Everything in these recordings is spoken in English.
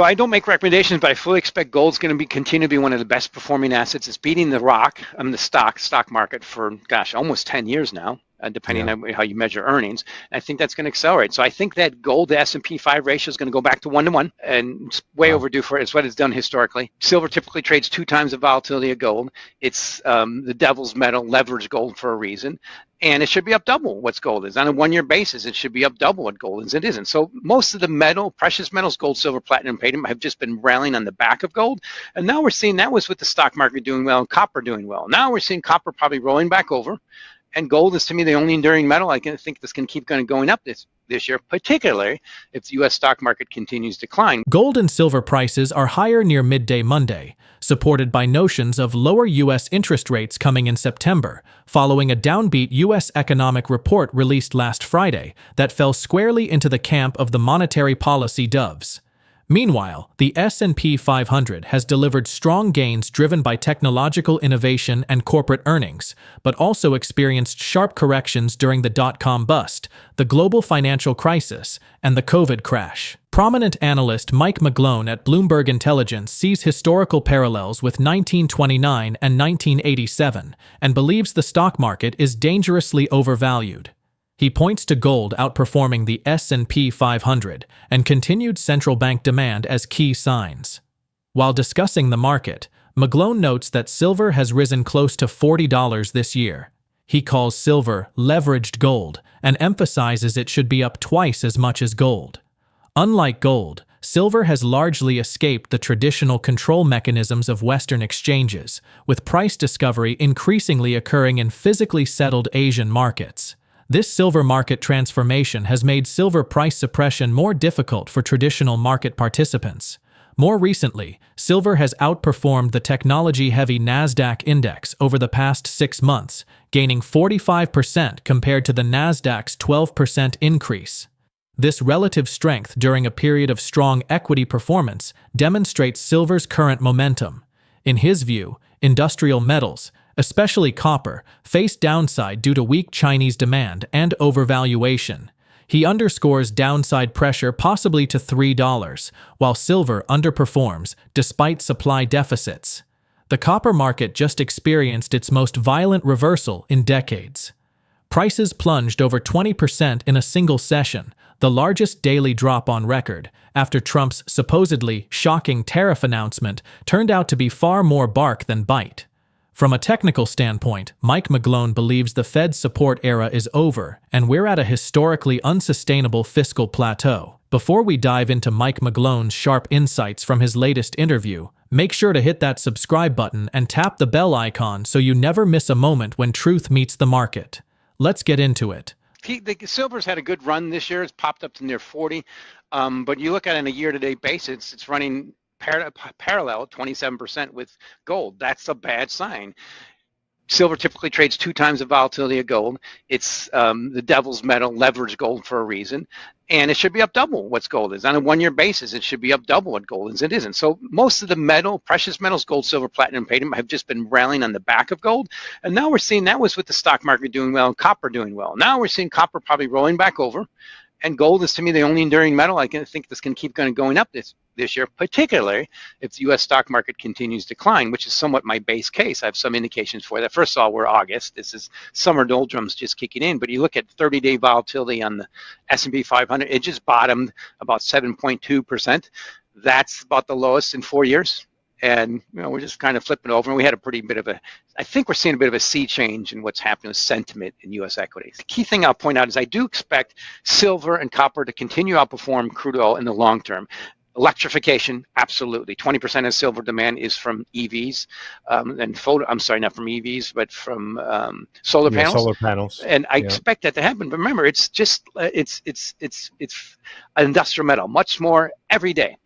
So I don't make recommendations, but I fully expect gold's going to continue to be one of the best performing assets. It's beating the stock market for, almost 10 years now, depending on how you measure earnings. And I think that's going to accelerate. So I think that gold to S&P 5 ratio is going to go back to 1-to-1, and it's way overdue for it. It's what it's done historically. Silver typically trades 2 times the volatility of gold. It's the devil's metal, leveraged gold for a reason. And it should be up double what gold is. On a 1-year basis, it should be up double what gold is. It isn't. So most of the precious metals, gold, silver, platinum, palladium, have just been rallying on the back of gold. And now we're seeing that was with the stock market doing well and copper doing well. Now we're seeing copper probably rolling back over. And gold is, to me, the only enduring metal. I think this can keep going up this year, particularly if the U.S. stock market continues to decline. Gold and silver prices are higher near midday Monday, supported by notions of lower U.S. interest rates coming in September, following a downbeat U.S. economic report released last Friday that fell squarely into the camp of the monetary policy doves. Meanwhile, the S&P 500 has delivered strong gains driven by technological innovation and corporate earnings, but also experienced sharp corrections during the dot-com bust, the global financial crisis, and the COVID crash. Prominent analyst Mike McGlone at Bloomberg Intelligence sees historical parallels with 1929 and 1987 and believes the stock market is dangerously overvalued. He points to gold outperforming the S&P 500 and continued central bank demand as key signs. While discussing the market, McGlone notes that silver has risen close to $40 this year. He calls silver leveraged gold and emphasizes it should be up twice as much as gold. Unlike gold, silver has largely escaped the traditional control mechanisms of Western exchanges, with price discovery increasingly occurring in physically settled Asian markets. This silver market transformation has made silver price suppression more difficult for traditional market participants. More recently, silver has outperformed the technology-heavy Nasdaq index over the past 6 months, gaining 45% compared to the Nasdaq's 12% increase. This relative strength during a period of strong equity performance demonstrates silver's current momentum. In his view, industrial metals, especially copper, face downside due to weak Chinese demand and overvaluation. He underscores downside pressure possibly to $3, while silver underperforms despite supply deficits. The copper market just experienced its most violent reversal in decades. Prices plunged over 20% in a single session, the largest daily drop on record, after Trump's supposedly shocking tariff announcement turned out to be far more bark than bite. From a technical standpoint, Mike McGlone believes the Fed's support era is over, and we're at a historically unsustainable fiscal plateau. Before we dive into Mike McGlone's sharp insights from his latest interview, make sure to hit that subscribe button and tap the bell icon so you never miss a moment when truth meets the market. Let's get into it. The silver's had a good run this year. It's popped up to near 40, but you look at it on a year-to-date basis, it's running parallel 27% with gold. That's a bad sign. Silver typically trades 2 times the volatility of gold. It's the devil's metal, leveraged gold for a reason. And it should be up double what gold is. On a 1-year basis, it should be up double what gold is. It isn't. So most of the precious metals, gold, silver, platinum, palladium, have just been rallying on the back of gold. And now we're seeing that was with the stock market doing well and copper doing well. Now we're seeing copper probably rolling back over. And gold is, to me, the only enduring metal. I think this can keep going up this year, particularly if the U.S. stock market continues to decline, which is somewhat my base case. I have some indications for that. First of all, we're August. This is summer doldrums just kicking in. But you look at 30-day volatility on the S&P 500, it just bottomed about 7.2%. That's about the lowest in 4 years. And we're just kind of flipping over, and we had I think we're seeing a bit of a sea change in what's happening with sentiment in U.S. equities. The key thing I'll point out is I do expect silver and copper to continue to outperform crude oil in the long term. Electrification, absolutely. 20% of silver demand is from EVs, not from EVs, but from solar panels. Solar panels. And I expect that to happen. But remember, it's an industrial metal, much more every day.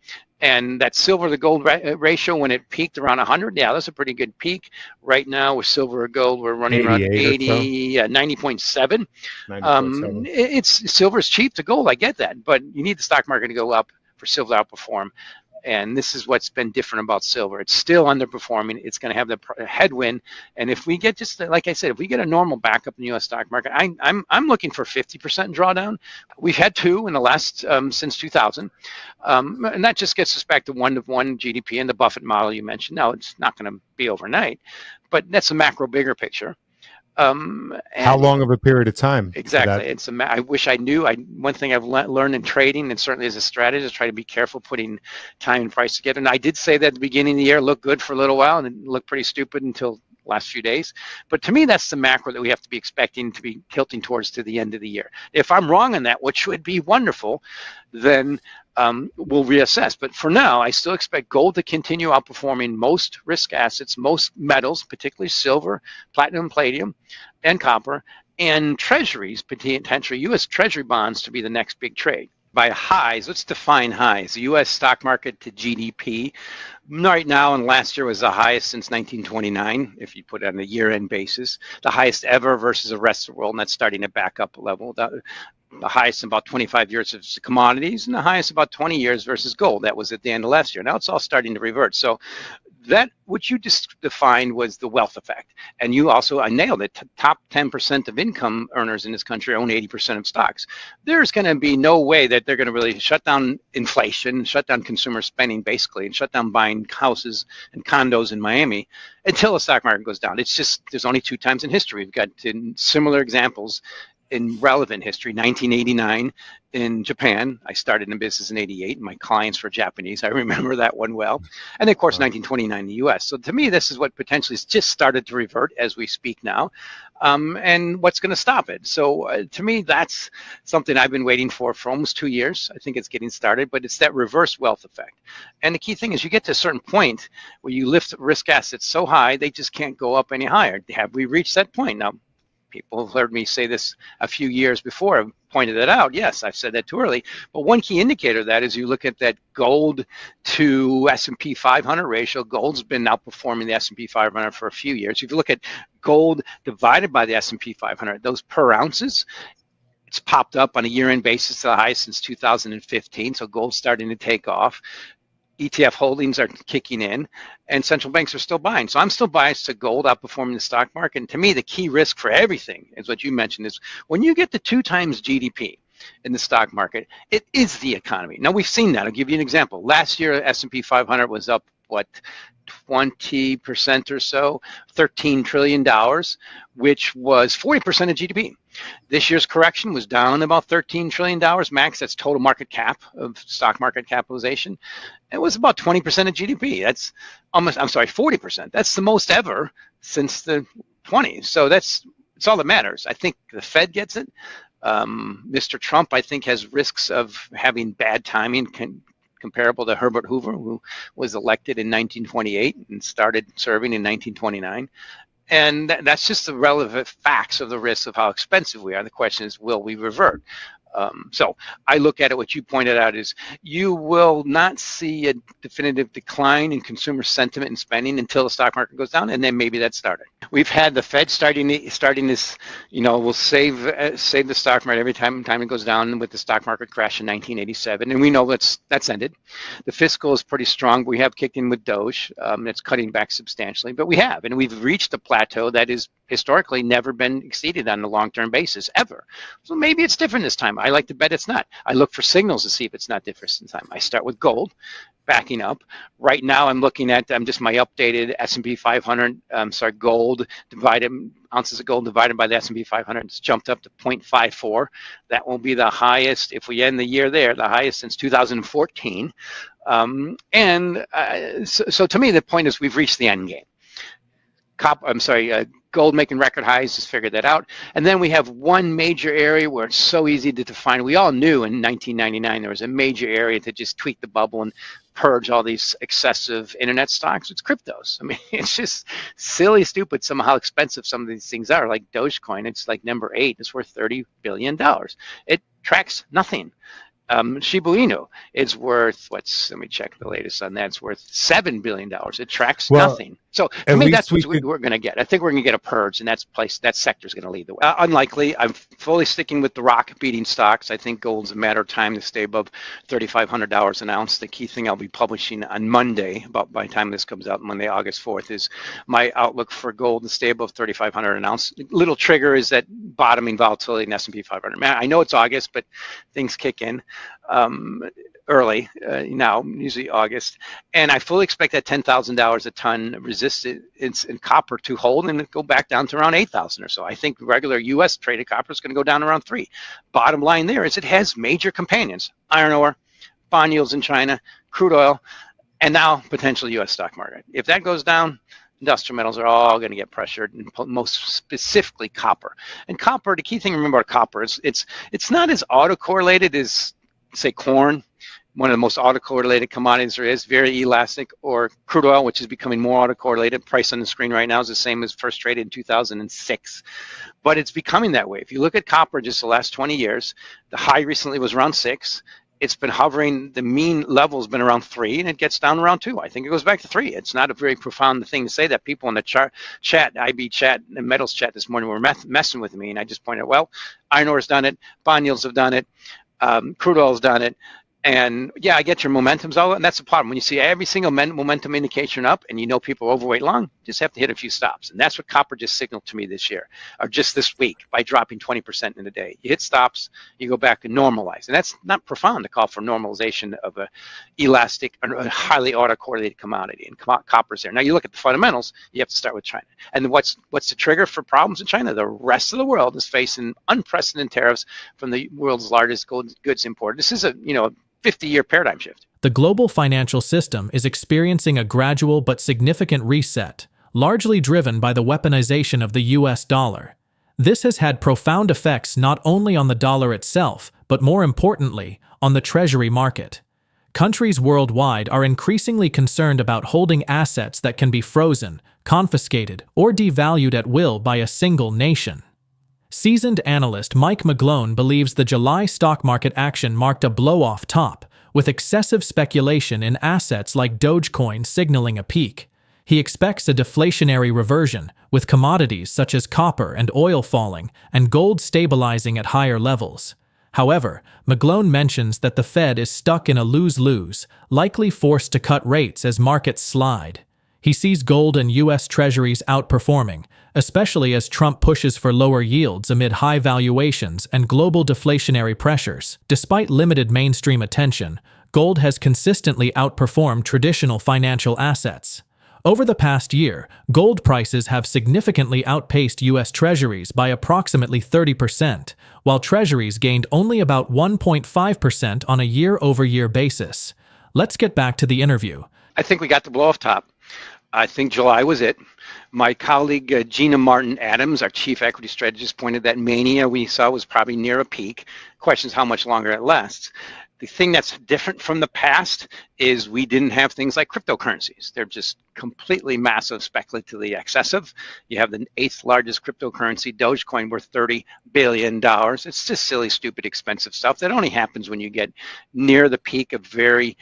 And that silver to gold ratio, when it peaked around 100, that's a pretty good peak. Right now with silver to gold, we're running around 90.7. Silver's cheap to gold, I get that, but you need the stock market to go up for silver to outperform. And this is what's been different about silver. It's still underperforming. It's going to have the headwind. And if we get just, like I said, if we get a normal backup in the U.S. stock market, I'm looking for 50% drawdown. We've had two in the last, since 2000. And that just gets us back to one-to-one GDP and the Buffett model you mentioned. Now, it's not going to be overnight, but that's a macro bigger picture. How long of a period of time? Exactly. I wish I knew. One thing I've learned in trading, and certainly as a strategist, try to be careful putting time and price together. And I did say that at the beginning of the year looked good for a little while, and it looked pretty stupid until last few days. But to me, that's the macro that we have to be expecting to be tilting towards to the end of the year. If I'm wrong on that, which would be wonderful, then we'll reassess. But for now, I still expect gold to continue outperforming most risk assets, most metals, particularly silver, platinum, palladium, and copper, and treasuries, potentially U.S. Treasury bonds, to be the next big trade. By highs, let's define highs. The U.S. stock market to GDP right now and last year was the highest since 1929, if you put it on a year-end basis, the highest ever versus the rest of the world, and that's starting to back up a level. The highest in about 25 years versus commodities, and the highest about 20 years versus gold. That was at the end of last year. Now it's all starting to revert. So that, what you just defined, was the wealth effect. And you also, I nailed it, top 10% of income earners in this country own 80% of stocks. There's going to be no way that they're going to really shut down inflation, shut down consumer spending basically, and shut down buying houses and condos in Miami until the stock market goes down. It's just, there's only two times in history. We've got similar examples in relevant history. 1989 in Japan. I started in business in 88, and my clients were Japanese. I remember that one well. And of course, 1929 in the US. So to me, this is what potentially has just started to revert as we speak now. And what's going to stop it? So to me, that's something I've been waiting for almost 2 years. I think it's getting started, but it's that reverse wealth effect. And the key thing is you get to a certain point where you lift risk assets so high, they just can't go up any higher. Have we reached that point? Now, people have heard me say this a few years before. I've pointed that out. Yes, I've said that too early. But one key indicator of that is you look at that gold to S&P 500 ratio. Gold's been outperforming the S&P 500 for a few years. If you look at gold divided by the S&P 500, those per ounces, it's popped up on a year-end basis to the highest since 2015. So gold's starting to take off. ETF holdings are kicking in, and central banks are still buying. So I'm still biased to gold outperforming the stock market. And to me, the key risk for everything is what you mentioned, is when you get to 2 times GDP in the stock market, it is the economy. Now, we've seen that. I'll give you an example. Last year, S&P 500 was up, 20% or so, $13 trillion, which was 40% of GDP. This year's correction was down about $13 trillion max. That's total market cap of stock market capitalization. It was about 20% of GDP. That's almost, 40%. That's the most ever since the 20s. So it's all that matters. I think the Fed gets it. Mr. Trump, I think, has risks of having bad timing, comparable to Herbert Hoover, who was elected in 1928 and started serving in 1929. And that's just the relevant facts of the risks of how expensive we are. The question is, will we revert? So I look at it, what you pointed out is you will not see a definitive decline in consumer sentiment and spending until the stock market goes down, and then maybe that started. We've had the Fed starting this, we'll save the stock market every time it goes down, with the stock market crash in 1987, and we know that's ended. The fiscal is pretty strong. We have kicked in with Doge. It's cutting back substantially, but we've reached a plateau that is historically never been exceeded on a long-term basis, ever. So maybe it's different this time. I like to bet it's not. I look for signals to see if it's not different this time. I start with gold, backing up. Right now, I'm looking at just my updated S&P 500, gold divided, ounces of gold divided by the S&P 500. It's jumped up to 0.54. That will be the highest, if we end the year there, the highest since 2014. So to me, the point is we've reached the end game. Gold making record highs, just figured that out. And then we have one major area where it's so easy to define. We all knew in 1999 there was a major area to just tweak the bubble and purge all these excessive internet stocks. It's cryptos. I mean, it's just silly, stupid, somehow expensive some of these things are. Like Dogecoin, it's like number 8. It's worth $30 billion. It tracks nothing. Shiba Inu is worth, let me check the latest on that. It's worth $7 billion. It tracks nothing. So to me, that's what we're going to get. I think we're going to get a purge, and that sector is going to lead the way. Unlikely. I'm fully sticking with the rock beating stocks. I think gold's a matter of time to stay above $3,500 an ounce. The key thing I'll be publishing on Monday, about by the time this comes out, Monday, August 4th, is my outlook for gold to stay above 3,500 an ounce. Little trigger is that bottoming volatility in S&P 500. Man, I know it's August, but things kick in early now, usually August, and I fully expect that $10,000 a ton resistance in copper to hold and go back down to around 8,000 or so. I think regular U.S. traded copper is going to go down around 3. Bottom line there is it has major companions: iron ore, bond yields in China, crude oil, and now potential U.S. stock market. If that goes down, industrial metals are all going to get pressured, and most specifically copper. And copper, the key thing to remember about copper is it's not as autocorrelated as, say, corn, one of the most autocorrelated commodities there is, very elastic, or crude oil, which is becoming more autocorrelated. Price on the screen right now is the same as first traded in 2006, but it's becoming that way. If you look at copper just the last 20 years, the high recently was around 6. It's been hovering, the mean level has been around 3, and it gets down around 2. I think it goes back to 3. It's not a very profound thing to say. That people in the chat, IB chat, and metals chat this morning were messing with me, and I just pointed out, well, iron ore has done it, bond yields have done it, crude oil has done it. And yeah, I get your momentum's all, and that's the problem. When you see every single momentum indication up, and you know people are overweight long, you just have to hit a few stops. And that's what copper just signaled to me this year, or just this week, by dropping 20% in a day. You hit stops, you go back and normalize. And that's not profound to call for normalization of a elastic, a highly autocorrelated commodity. And copper's there. Now you look at the fundamentals, you have to start with China. And what's the trigger for problems in China? The rest of the world is facing unprecedented tariffs from the world's largest goods importer. This is a 50-year paradigm shift. The global financial system is experiencing a gradual but significant reset, largely driven by the weaponization of the US dollar. This has had profound effects not only on the dollar itself, but more importantly, on the treasury market. Countries worldwide are increasingly concerned about holding assets that can be frozen, confiscated, or devalued at will by a single nation. Seasoned analyst Mike McGlone believes the July stock market action marked a blow-off top, with excessive speculation in assets like Dogecoin signaling a peak. He expects a deflationary reversion, with commodities such as copper and oil falling and gold stabilizing at higher levels. However, McGlone mentions that the Fed is stuck in a lose-lose, likely forced to cut rates as markets slide. He sees gold and U.S. treasuries outperforming, especially as Trump pushes for lower yields amid high valuations and global deflationary pressures. Despite limited mainstream attention, gold has consistently outperformed traditional financial assets. Over the past year, gold prices have significantly outpaced U.S. treasuries by approximately 30%, while treasuries gained only about 1.5% on a year-over-year basis. Let's get back to the interview. I think we got the blow-off top. I think July was it. My colleague Gina Martin-Adams, our chief equity strategist, pointed that mania we saw was probably near a peak. Question is how much longer it lasts. The thing that's different from the past is we didn't have things like cryptocurrencies. They're just completely massive, speculatively excessive. You have the 8th largest cryptocurrency, Dogecoin, worth $30 billion. It's just silly, stupid, expensive stuff that only happens when you get near the peak of very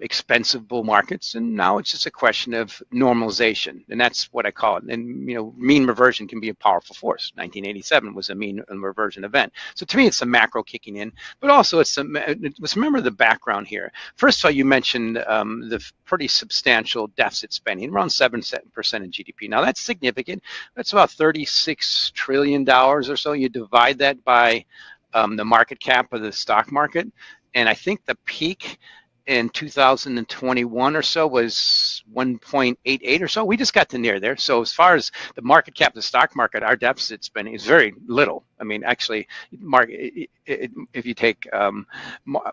expensive bull markets, and now it's just a question of normalization, and that's what I call it. And mean reversion can be a powerful force. 1987 was a mean reversion event. So to me, it's the macro kicking in, but also let's remember the background here. First of all, you mentioned the pretty substantial deficit spending, around 7% in GDP. Now that's significant. That's about $36 trillion or so. You divide that by the market cap of the stock market, and I think the peak in 2021 or so was 1.88 or so. We just got to near there. So as far as the market cap of the stock market, our deficit spending is very little. I mean, actually, if you take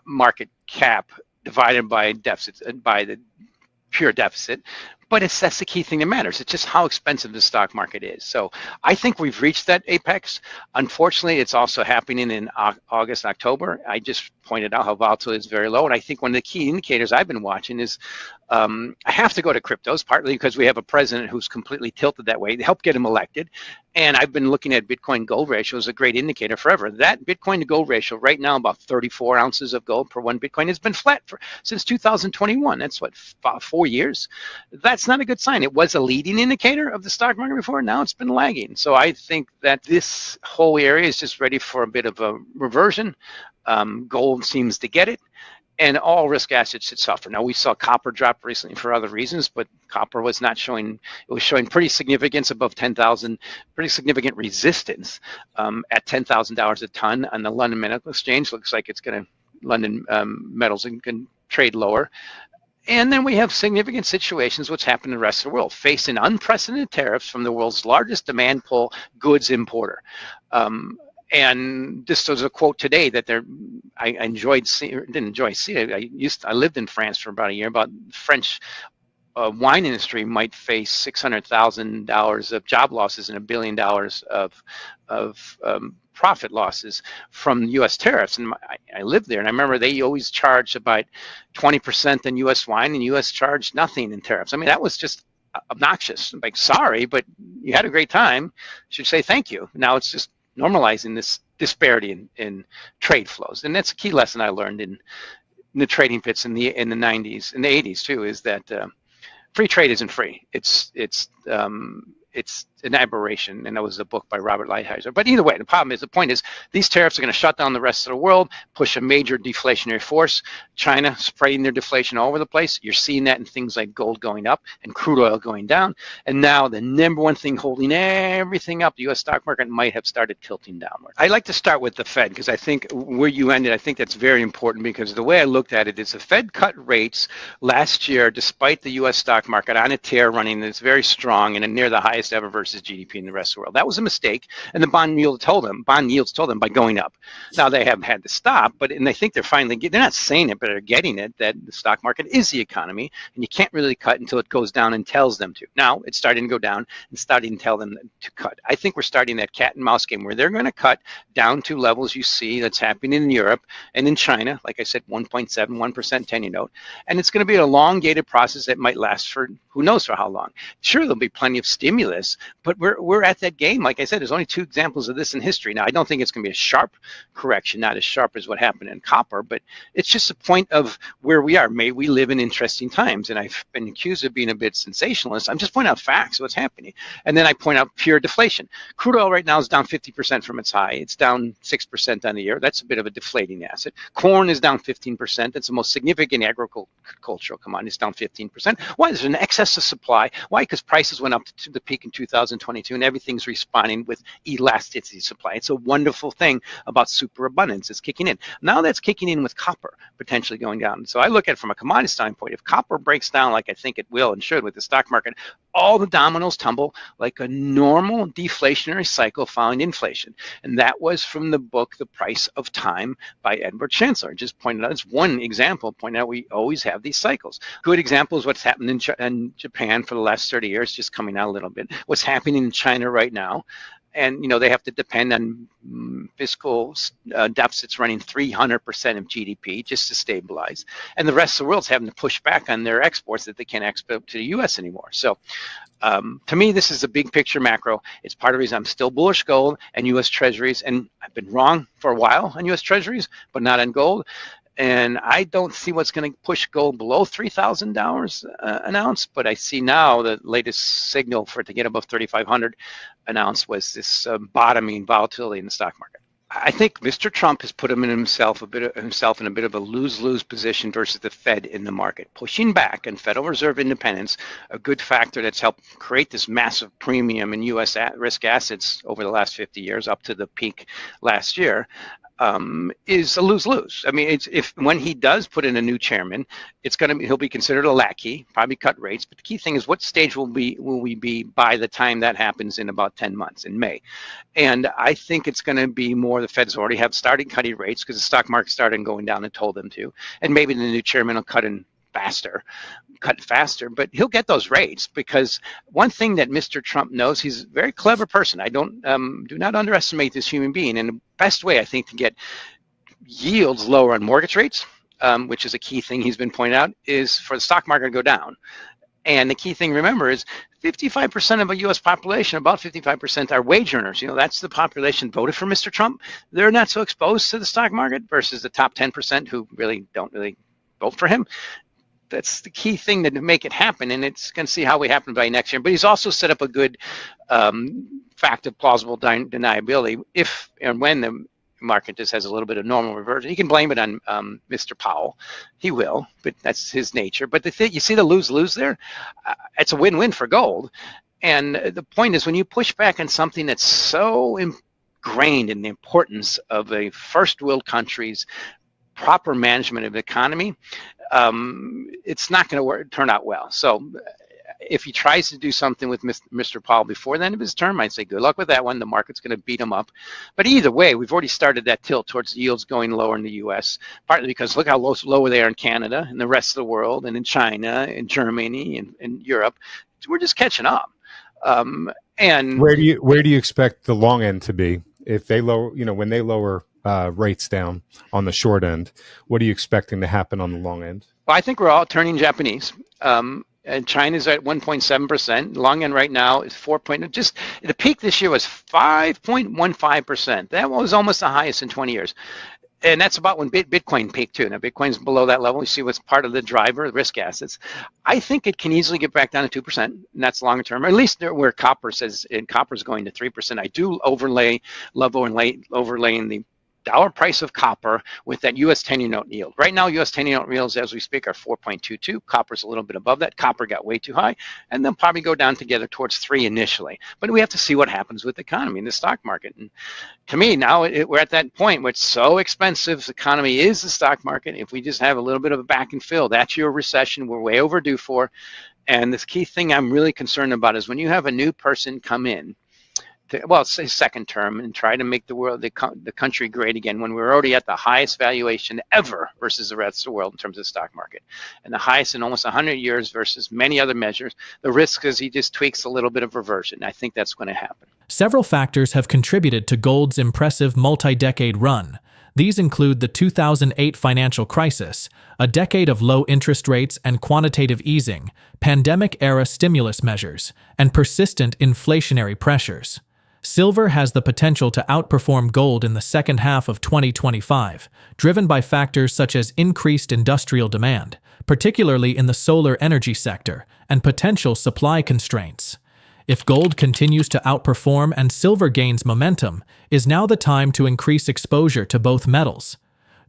market cap divided by deficit, by the pure deficit, but that's the key thing that matters. It's just how expensive the stock market is. So I think we've reached that apex. Unfortunately, it's also happening in August, October. I just pointed out how volatility is very low. And I think one of the key indicators I've been watching is I have to go to cryptos, partly because we have a president who's completely tilted that way to help get him elected. And I've been looking at Bitcoin gold ratio as a great indicator forever. That Bitcoin to gold ratio right now, about 34 ounces of gold per one Bitcoin, has been flat since 2021. That's what, 4 years? That's that's not a good sign. It was a leading indicator of the stock market before. Now it's been lagging. So I think that this whole area is just ready for a bit of a reversion. Gold seems to get it, and all risk assets should suffer. Now, we saw copper drop recently for other reasons, but copper was not showing, it was showing pretty significance above 10,000, pretty significant resistance at $10,000 a ton on the London Metal Exchange. Looks like it's going to, London metals can trade lower. And then we have significant situations, what's happened in the rest of the world, facing unprecedented tariffs from the world's largest demand pull goods importer. And this was a quote today that I enjoyed seeing, didn't enjoy seeing it. I lived in France for about a year. About French wine industry might face $600,000 of job losses and $1 billion of profit losses from U.S. tariffs. And I lived there, and I remember they always charged about 20% in U.S. wine, and U.S. charged nothing in tariffs. I mean, that was just obnoxious. Like, sorry, but you had a great time. You should say thank you. Now it's just normalizing this disparity in trade flows, and that's a key lesson I learned in the trading pits in the 90s and the 80s too. Is that free trade isn't free. It's an aberration, and that was a book by Robert Lighthizer. But either way, the point is, these tariffs are going to shut down the rest of the world, push a major deflationary force. China spreading their deflation all over the place. You're seeing that in things like gold going up and crude oil going down. And now the number one thing holding everything up, the U.S. stock market, might have started tilting downward. I like to start with the Fed, because I think where you ended, I think that's very important, because the way I looked at it is the Fed cut rates last year, despite the U.S. stock market on a tear running that's very strong and near the highest ever versus GDP in the rest of the world. That was a mistake, and the bond yields told them by going up. Now they have had to stop, and I think they're finally they're not saying it, but they're getting it, that the stock market is the economy, and you can't really cut until it goes down and tells them to. Now it's starting to go down and starting to tell them to cut. I think we're starting that cat and mouse game where they're going to cut down to levels you see that's happening in Europe and in China. Like I said, 1.7, 1% 10-year note, and it's going to be an elongated process that might last for who knows for how long. Sure, there'll be plenty of stimulus, but we're at that game. Like I said, there's only 2 examples of this in history. Now, I don't think it's going to be a sharp correction, not as sharp as what happened in copper, but it's just a point of where we are. May we live in interesting times, and I've been accused of being a bit sensationalist. I'm just pointing out facts of what's happening, and then I point out pure deflation. Crude oil right now is down 50% from its high. It's down 6% on the year. That's a bit of a deflating asset. Corn is down 15%. That's the most significant agricultural commodity. It's down 15%. Why? There's an excess of supply. Why? Because prices went up to the peak in 2022, and everything's responding with elasticity supply. It's a wonderful thing about superabundance. It's kicking in. Now that's kicking in with copper potentially going down. So I look at it from a commodity standpoint. If copper breaks down like I think it will and should with the stock market, all the dominoes tumble like a normal deflationary cycle following inflation. And that was from the book, The Price of Time by Edward Chancellor. Just pointed out, it's one example, pointing out we always have these cycles. Good example is what's happened in Japan for the last 30 years, just coming out a little bit. What's happening in China right now. And, they have to depend on fiscal deficits running 300% of GDP just to stabilize. And the rest of the world's having to push back on their exports that they can't export to the U.S. anymore. So to me, this is a big picture macro. It's part of the reason I'm still bullish gold and U.S. treasuries. And I've been wrong for a while on U.S. treasuries, but not on gold. And I don't see what's going to push gold below $3,000 an ounce, but I see now the latest signal for it to get above 3,500 an ounce was this bottoming volatility in the stock market. I think Mr. Trump has put himself in a bit of a lose-lose position versus the Fed in the market, pushing back, and Federal Reserve independence, a good factor that's helped create this massive premium in U.S. risk assets over the last 50 years up to the peak last year. Is a lose-lose. I mean, if when he does put in a new chairman, he'll be considered a lackey, probably cut rates. But the key thing is, what stage will we be by the time that happens in about 10 months in May? And I think it's going to be more the Feds already have started cutting rates because the stock market started going down and told them to, and maybe the new chairman will cut faster, but he'll get those rates, because one thing that Mr. Trump knows, he's a very clever person. I do not underestimate this human being. And the best way, I think, to get yields lower on mortgage rates, which is a key thing he's been pointing out, is for the stock market to go down. And the key thing, remember, is 55% of a U.S. population, about 55% are wage earners. That's the population voted for Mr. Trump. They're not so exposed to the stock market versus the top 10% who don't really vote for him. that's the key thing to make it happen, and it's going to see how we happen by next year. But he's also set up a good fact of plausible deniability if and when the market just has a little bit of normal reversion. He can blame it on Mr. Powell. He will, but that's his nature. But the thing, you see the lose-lose there? It's a win-win for gold. And the point is, when you push back on something that's so ingrained in the importance of a first world country's proper management of the economy, it's not going to turn out well. So if he tries to do something with Mr. Powell before the end of his term, I'd say good luck with that one. The market's going to beat him up. But either way, we've already started that tilt towards yields going lower in the U.S., partly because look how low they are in Canada and the rest of the world, and in China and Germany and Europe. We're just catching up. And where do you expect the long end to be if they lower? When they lower rates down on the short end, what are you expecting to happen on the long end? Well, I think we're all turning Japanese. And China's at 1.7%. Long end right now is 4. Just the peak this year was 5.15%. That was almost the highest in 20 years. And that's about when Bitcoin peaked too. Now Bitcoin's below that level. You see what's part of the driver, risk assets. I think it can easily get back down to 2%, and that's longer term. Or at least where copper says, and copper's going to 3%. I do love overlaying the dollar price of copper with that U.S. 10-year note yield. Right now, U.S. 10-year note yields, as we speak, are 4.22. Copper's a little bit above that. Copper got way too high, and they'll probably go down together towards 3 initially. But we have to see what happens with the economy and the stock market. And to me, now we're at that point where it's so expensive. The economy is the stock market. If we just have a little bit of a back and fill, that's your recession we're way overdue for. And this key thing I'm really concerned about is when you have a new person come in, say second term, and try to make the country great again when we're already at the highest valuation ever versus the rest of the world in terms of the stock market, and the highest in almost 100 years versus many other measures. The risk is he just tweaks a little bit of reversion. I think that's going to happen. Several factors have contributed to gold's impressive multi-decade run. These include the 2008 financial crisis, a decade of low interest rates and quantitative easing, pandemic-era stimulus measures, and persistent inflationary pressures. Silver has the potential to outperform gold in the second half of 2025, driven by factors such as increased industrial demand, particularly in the solar energy sector, and potential supply constraints. If gold continues to outperform and silver gains momentum, is now the time to increase exposure to both metals.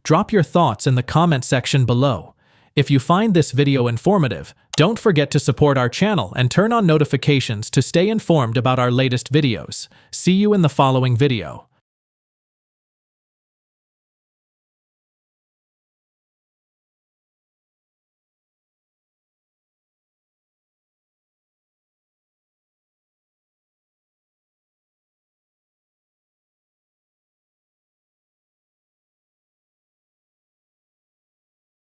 Drop your thoughts in the comment section below. If you find this video informative, don't forget to support our channel and turn on notifications to stay informed about our latest videos. See you in the following video.